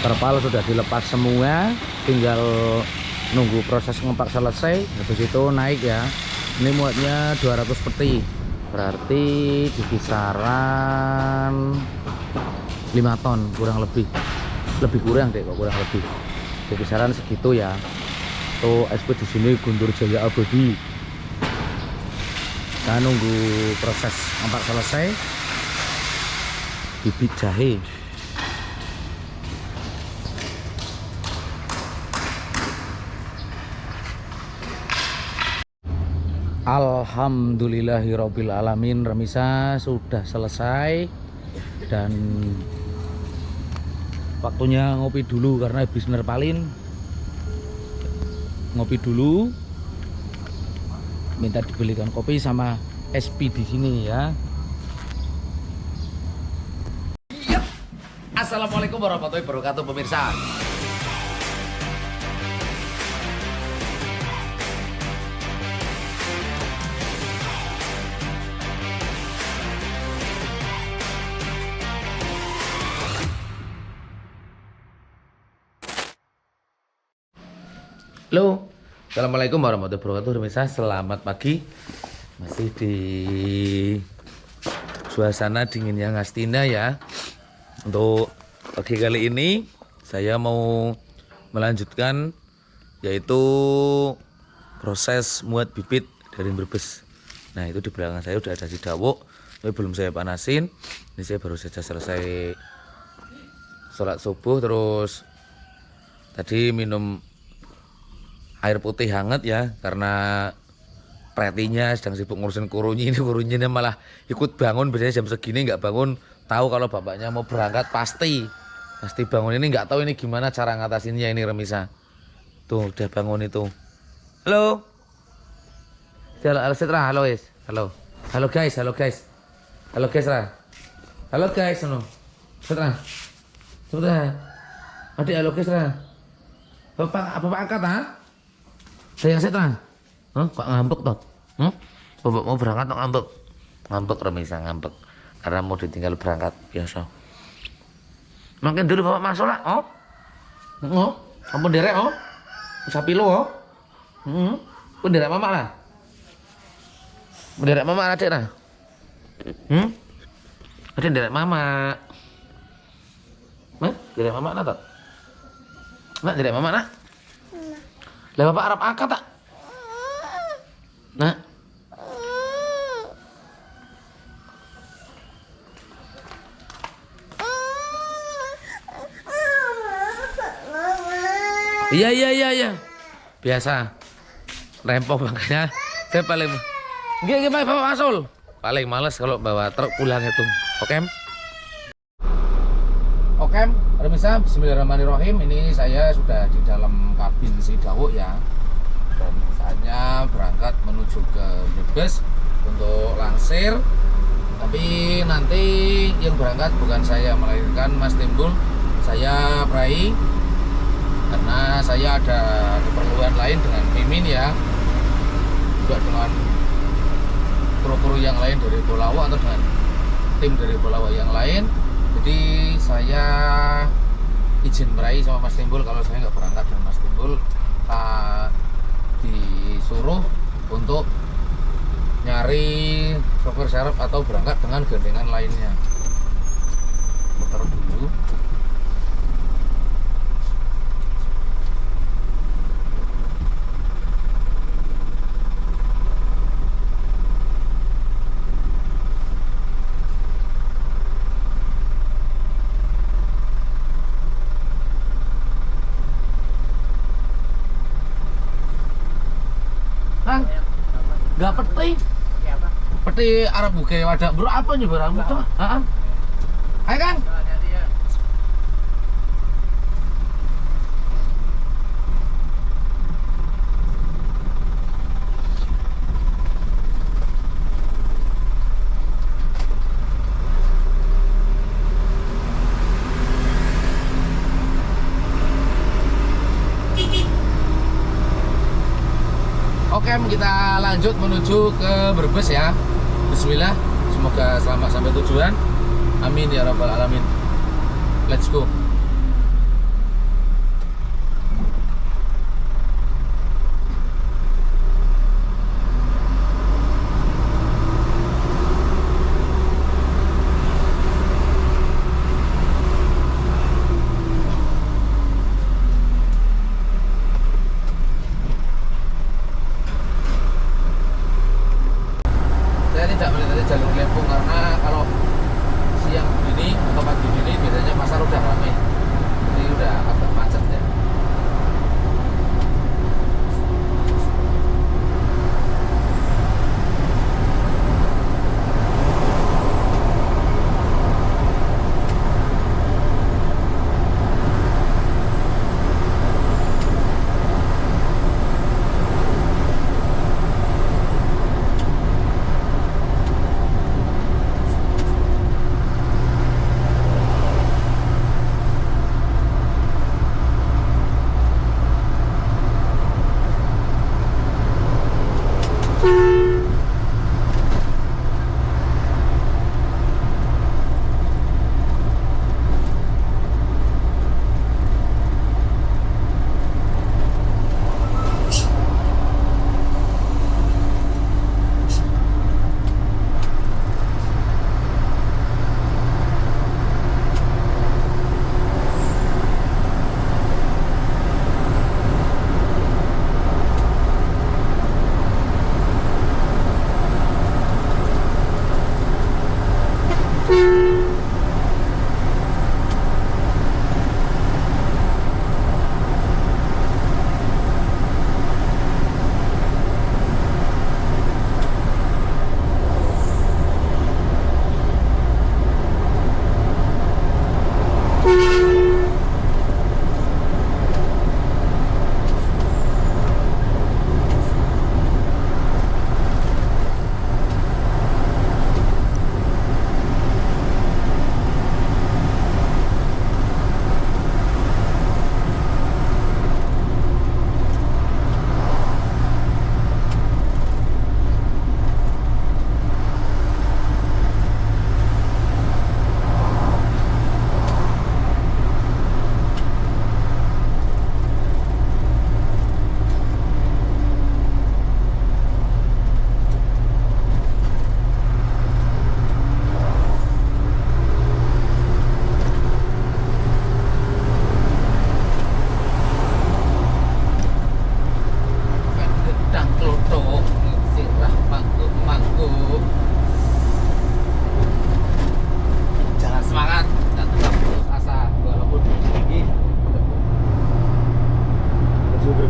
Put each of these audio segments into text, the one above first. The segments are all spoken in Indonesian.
terpal sudah dilepas semua, tinggal nunggu proses ngempak selesai. Habis itu naik ya. Ini muatnya 200 peti, berarti di kisaran 5 ton kurang lebih kurang deh, kok kurang lebih di kisaran segitu ya. Tuh ekspedisi sini Guntur Jaya Abadi. Kita nunggu proses ngempak selesai, bibit jahe. Alhamdulillahirabbil alamin, remisa sudah selesai dan waktunya ngopi dulu karena habis nerpalin. Ngopi dulu, minta dibelikan kopi sama SP di sini ya. Assalamualaikum warahmatullahi wabarakatuh pemirsa. Halo, assalamualaikum warahmatullahi wabarakatuh pemirsa. Selamat pagi. Masih di suasana dinginnya Ngastina ya. Untuk pagi kali ini saya mau melanjutkan yaitu proses muat bibit dari Brebes. Nah, itu di belakang saya udah ada sidawuk, tapi belum saya panasin. Ini saya baru saja selesai sholat subuh, terus tadi minum air putih hangat ya, karena pretinya sedang sibuk ngurusin kurunyi. Ini kurunyinya malah ikut bangun, biasanya jam segini nggak bangun, tahu kalau bapaknya mau berangkat pasti bangun. Ini nggak tahu ini gimana cara ngatasinnya ini remisa. Tuh udah bangun itu. Halo. Halo Setra, halo guys. Halo. Halo guys. Halo guys Ra. Halo guys, sono. Setra. Adik halo guys Ra. Bapak angkat ha? Saya Setra. Kok ngambek toh? Bapak mau berangkat kok ngambek? Ngambek remisa, ngambek. Karena mau ditinggal berangkat biasa. Makin dulu bapak masuk lah, ampun derek, sapi lo, pun derek mama lah, derek mama adik lah, adik derek mama, derek mama lah tak, derek mama lah, lah bapak Arab akad tak, nah. Iya. Biasa. Rempong makanya saya paling gimana bawa Asul? Paling males kalau bawa truk pulang itu. Oke, pemirsa, bismillahirrahmanirrahim. Ini saya sudah di dalam kabin sidawuk ya. Dan saatnya berangkat menuju ke Brebes untuk langsir. Tapi nanti yang berangkat bukan saya, melainkan Mas Timbul. Saya Prai. Karena saya ada keperluan lain dengan Mimin ya, juga dengan kru-kru yang lain dari Polawak atau dengan tim dari Polawak yang lain. Jadi saya izin meraih sama Mas Timbul kalau saya nggak berangkat, dan Mas Timbul disuruh untuk nyari sopir serep atau berangkat dengan gandengan lainnya. Muter dulu. Gak peti. Peti Arab buke wadah. Bro apa nih barang itu? Heeh. Ayo Kang. Oke, kita lanjut menuju ke Brebes ya. Bismillah, semoga selamat sampai tujuan. Amin ya rabbal alamin. Let's go.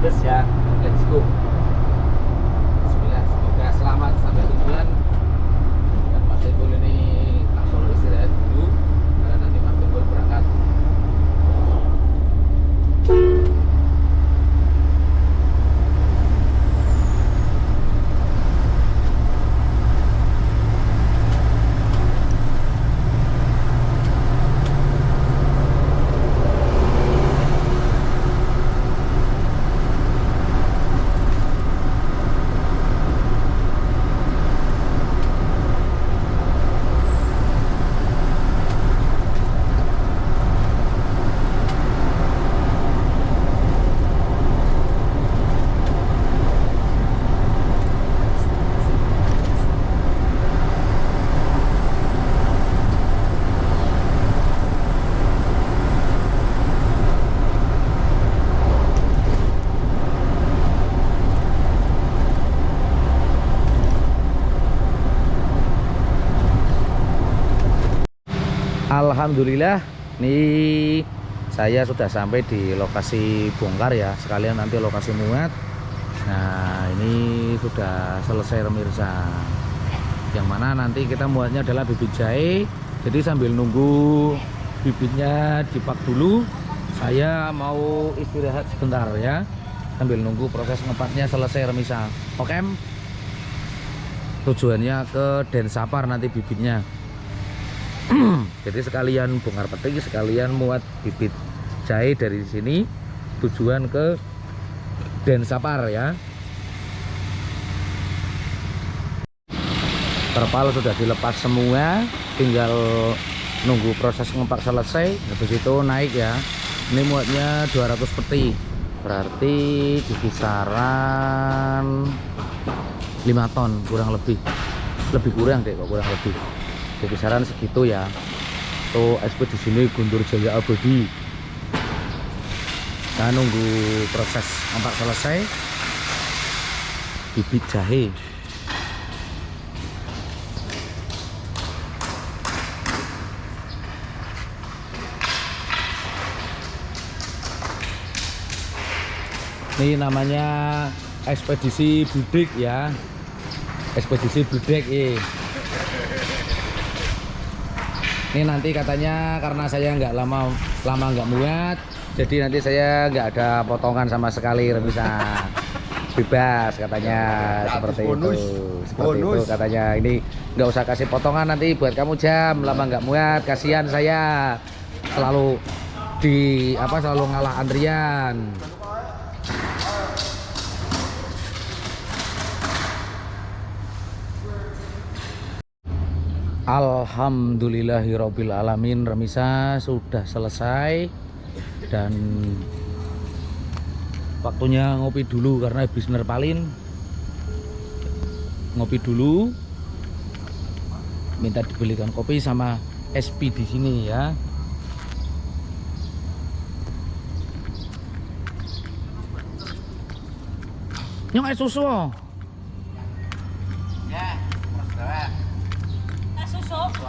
gas ya. Let's go. Bismillah, semoga selamat sampai tujuan. Dan Mas Timbul ini langsung istirahat dulu karena nanti Mas Timbul berangkat. Alhamdulillah, nih saya sudah sampai di lokasi bongkar ya, sekalian nanti lokasi muat. Nah, ini sudah selesai pemirsa. Yang mana nanti kita muatnya adalah bibit jahe. Jadi sambil nunggu bibitnya dipak dulu, saya mau istirahat sebentar ya, sambil nunggu proses ngepaknya selesai pemirsa. Oke, tujuannya ke Densapar nanti bibitnya. Jadi sekalian bongkar petik, sekalian muat bibit jahe dari sini tujuan ke Densapar ya. Terpal sudah dilepas semua, tinggal nunggu proses ngepak selesai. Habis itu naik ya. Ini muatnya 200 peti, berarti di kisaran 5 ton kurang lebih. Lebih kurang deh kok, kurang lebih di kisaran segitu ya. Tuh ekspedisi ini Guntur Jaya Abadi. Kita nunggu proses ngepak selesai bibit jahe. Ini namanya ekspedisi Bledek ya, ekspedisi Bledek. Ini nanti katanya karena saya nggak lama nggak muat, jadi nanti saya nggak ada potongan sama sekali, bisa bebas katanya. Seperti itu, seperti itu katanya. Ini nggak usah kasih potongan nanti buat kamu jam, lama nggak muat, kasihan saya selalu selalu ngalah antrian. Alhamdulillahirabbil alamin, remisa sudah selesai dan waktunya ngopi dulu karena habis nerpalin. Ngopi dulu, minta dibelikan kopi sama SP di sini ya. Nyong susu.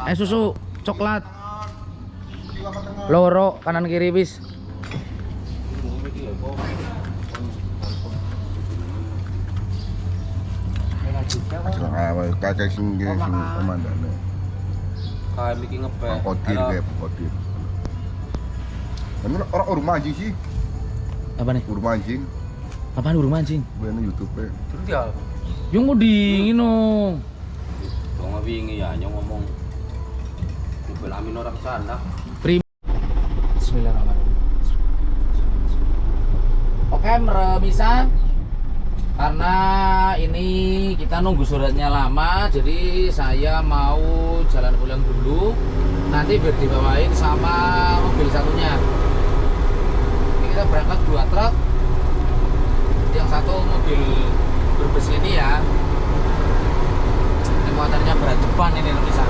Ya, susu coklat loro kanan kiri wis. Kakek sing komandane. Kayak iki ngepek. Kodir. Kan orang urung mancing sih. Apa nih? Urung mancing. Apaan urung mancing? Bener YouTube-e. Terus dia Yung mau dingin no. wong wingi ya nyong ngomong mobil amin ora kesana. Bismillahirrahmanirrahim. Oke, remisa. Karena ini kita nunggu suratnya lama, jadi saya mau jalan pulang dulu. Nanti biar dibawain sama mobil satunya. Ini kita berangkat 2 truk. Yang satu mobil berbes ini ya. Ini muatannya berat depan ini remisa.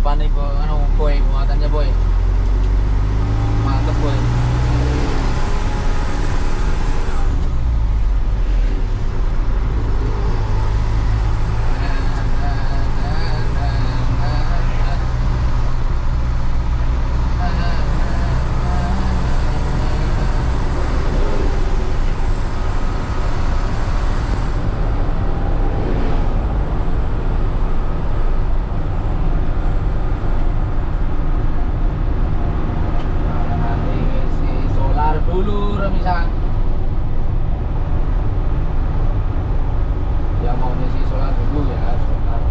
depan nih boy muatannya boy. Mantep boy. Dulu remisan yang mau ngisi solar dulu ya solar.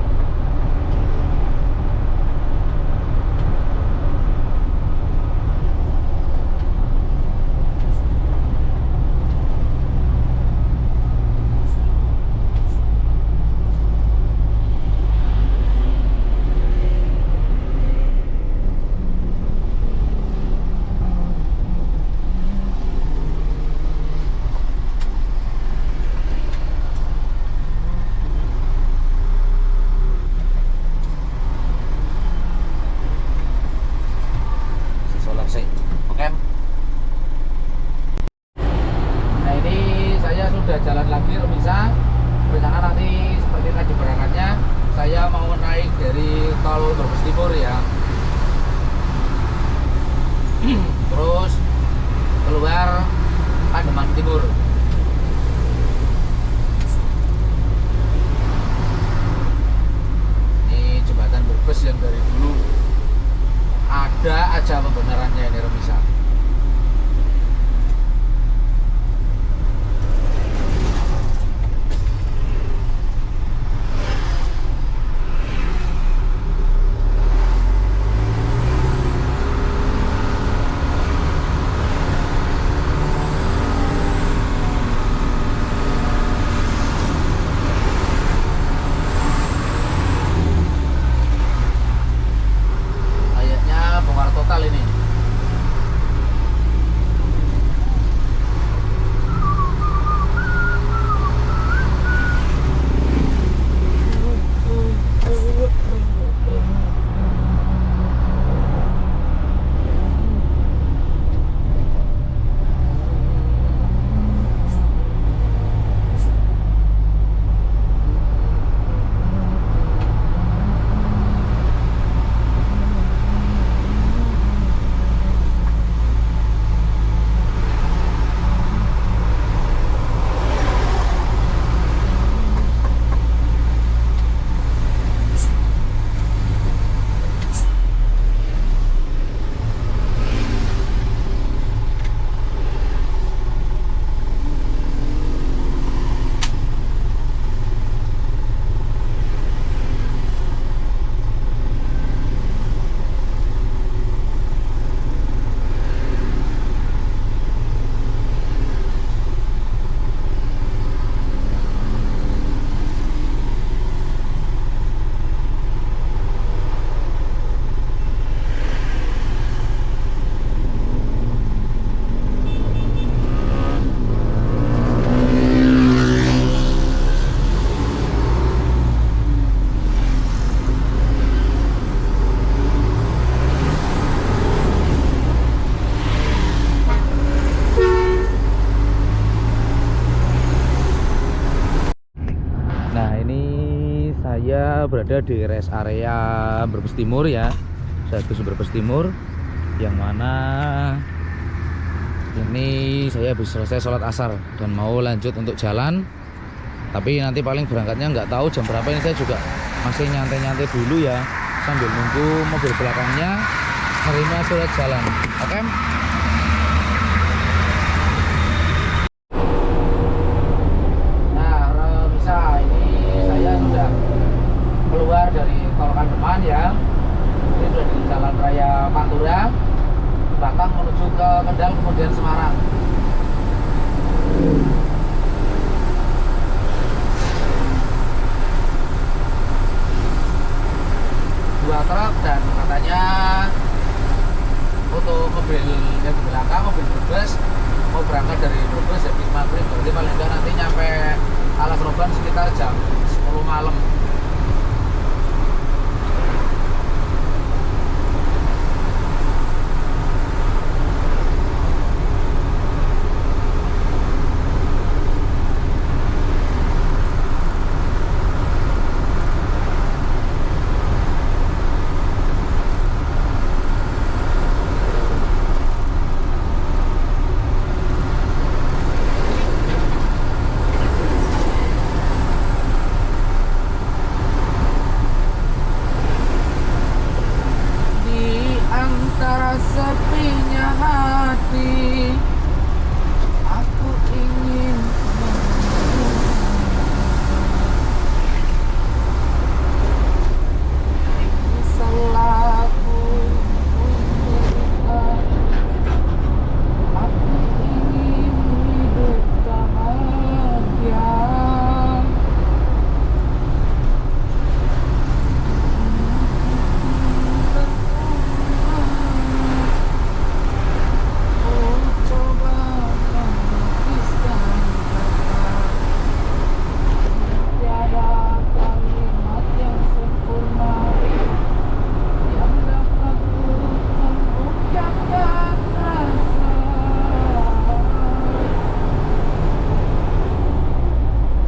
Oke. Nah ini saya sudah jalan lagi pemirsa. Rencana nanti seperti tadi berangkatnya saya mau naik dari tol Brebes Timur ya. Terus keluar Pademan Timur. Ini jembatan Brebes yang dari dulu ada aja pembenarannya ini Remisa. Total ini. Saya berada di rest area Brebes Timur ya, Bus Brebes Timur, yang mana ini saya habis selesai sholat asar dan mau lanjut untuk jalan. Tapi nanti paling berangkatnya nggak tahu jam berapa, ini saya juga masih nyantai-nyantai dulu ya sambil nunggu mobil belakangnya menerima surat jalan. Oke. Keluar dari tol Pademan ya, ini sudah di Jalan Raya Pantura, Batang menuju ke Kendal kemudian Semarang. Dua truk dan katanya untuk mobil yang di belakang, mobil Brebes mau berangkat dari Brebes habis maghrib, berarti paling nggak nanti nyampe Alas Roban sekitar jam 10 malam. sepinya hati, aku ingin salahku menderita, aku ingin hidup bahagia. Coba melukiskan kata, tiada kalimat yang sempurna yang dapat mengucapkan rasa.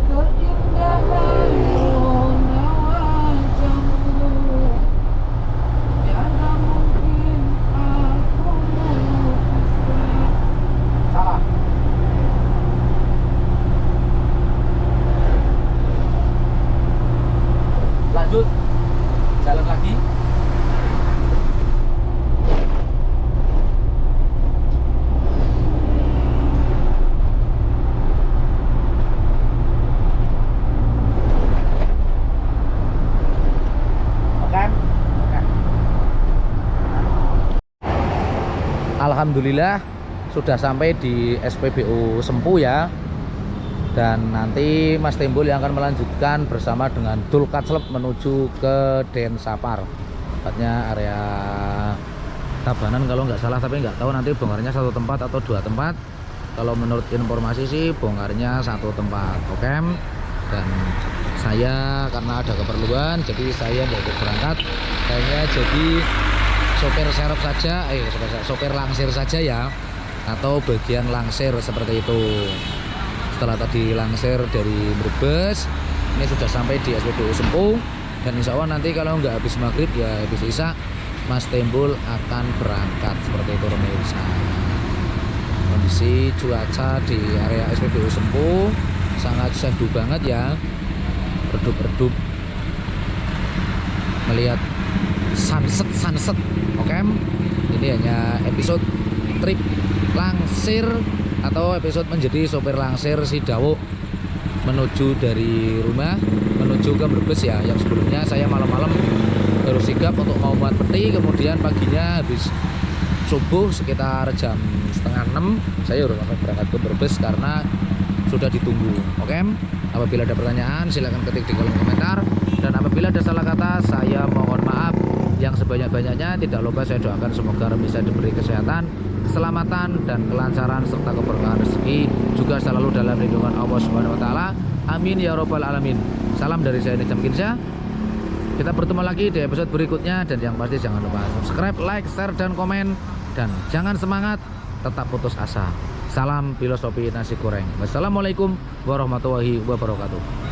Keindahan warna wajahmu, tiada mungkin aku melukiskan. Salah. Lanjut, jalan lagi. Oke. Alhamdulillah sudah sampai di SPBU Sempu ya. Dan nanti Mas Timbul yang akan melanjutkan bersama dengan Dul Kaclep menuju ke Densapar, tepatnya area Tabanan kalau nggak salah, tapi nggak tahu nanti bongkarnya satu tempat atau dua tempat. Kalau menurut informasi sih bongkarnya satu tempat. Oke. Dan saya karena ada keperluan jadi saya nggak ikut berangkat, kayaknya jadi sopir serep saja, sopir langsir saja ya, atau bagian langsir seperti itu. Setelah tadi langsir dari Brebes, ini sudah sampai di SPBU Sempu, dan insya Allah nanti kalau nggak habis maghrib ya habis isya Mas Timbul akan berangkat seperti itu pemirsa. Kondisi cuaca di area SPBU Sempu sangat syahdu banget ya, redup-redup melihat sunset. Oke, ini hanya episode trip langsir atau episode menjadi sopir langsir Sidawo menuju dari rumah menuju ke Brebes ya. Yang sebelumnya saya malam-malam baru sigap untuk mau muat peti, kemudian paginya habis subuh sekitar jam 5:30 saya udah berangkat ke Brebes karena sudah ditunggu. Oke, apabila ada pertanyaan silahkan ketik di kolom komentar, dan apabila ada salah kata saya mohon maaf yang sebanyak-banyaknya. Tidak lupa saya doakan semoga bisa diberi kesehatan, keselamatan, dan kelancaran serta keberkahan rezeki juga selalu dalam lindungan Allah Subhanahu wa taala. Amin ya robbal alamin. Salam dari saya Nijam Kinsyah. Kita bertemu lagi di episode berikutnya, dan yang pasti jangan lupa subscribe, like, share, dan komen, dan jangan semangat, tetap putus asa. Salam filosofi nasi goreng. Wassalamualaikum warahmatullahi wabarakatuh.